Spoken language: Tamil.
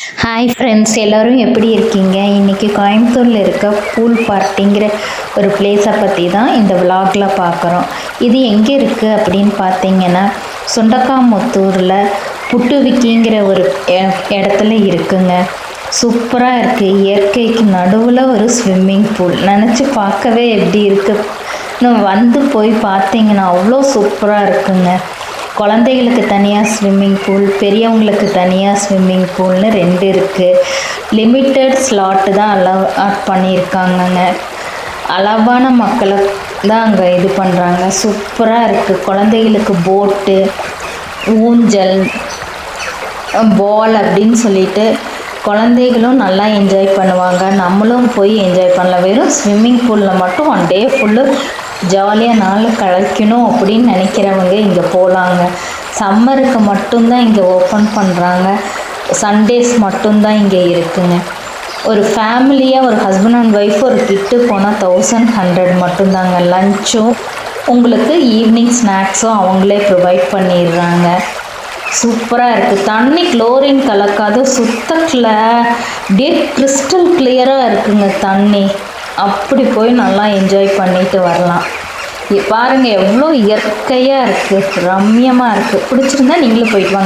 ஹாய் ஃப்ரெண்ட்ஸ், எல்லோரும் எப்படி இருக்கீங்க? இன்றைக்கி கோயம்புத்தூரில் இருக்க பூல் பார்ட்டிங்கிற ஒரு பிளேஸை பற்றி தான் இந்த விலாகில் பார்க்குறோம். இது எங்கே இருக்குது அப்படின்னு பார்த்தீங்கன்னா, சுண்டக்காமுத்தூரில் புட்டுவிக்கிங்கிற ஒரு இடத்துல இருக்குங்க. சூப்பராக இருக்குது. இயற்கைக்கு நடுவில் ஒரு ஸ்விம்மிங் பூல். நினச்சி பார்க்கவே எப்படி இருக்குது, வந்து போய் பார்த்தீங்கன்னா அவ்வளோ சூப்பராக இருக்குங்க. குழந்தைகளுக்கு தனியாக ஸ்விம்மிங் பூல், பெரியவங்களுக்கு தனியாக ஸ்விம்மிங் பூல்னு 2 இருக்குது. லிமிட்டட் ஸ்லாட்டு தான் அலாட் பண்ணியிருக்காங்கங்க. அளவான மக்களை தான் அங்கே இது பண்ணுறாங்க. சூப்பராக இருக்குது. குழந்தைகளுக்கு போட்டு, ஊஞ்சல், பால் அப்படின்னு சொல்லிட்டு குழந்தைகளும் நல்லா என்ஜாய் பண்ணுவாங்க. நம்மளும் போய் என்ஜாய் பண்ணலாம். வெறும் ஸ்விம்மிங் பூலில் மட்டும் 1 டே ஃபுல்லு ஜாலியாக நாள் கழிக்கணும் அப்படின்னு நினைக்கிறவங்க இங்கே போகலாங்க. சம்மருக்கு மட்டும்தான் இங்கே ஓப்பன் பண்ணுறாங்க. சண்டேஸ் மட்டும்தான் இங்கே இருக்குங்க. ஒரு ஃபேமிலியாக ஒரு ஹஸ்பண்ட் அண்ட் ஒய்ஃப் ஒரு கிட்டு போனால் 1100 மட்டும்தாங்க. லஞ்சும் உங்களுக்கு ஈவினிங் ஸ்நாக்ஸும் அவங்களே ப்ரொவைட் பண்ணிடுறாங்க. சூப்பராக இருக்குது. தண்ணி குளோரின் கலக்காத அப்படியே கிறிஸ்டல் கிளியராக இருக்குங்க தண்ணி. அப்படி போய் நல்லா என்ஜாய் பண்ணிட்டு வரலாம். பாருங்கள் எவ்வளோ இயற்கையாக இருக்குது, ரம்மியமாக இருக்குது. பிடிச்சிருந்தா நீங்களும் போயிட்டு வாங்க.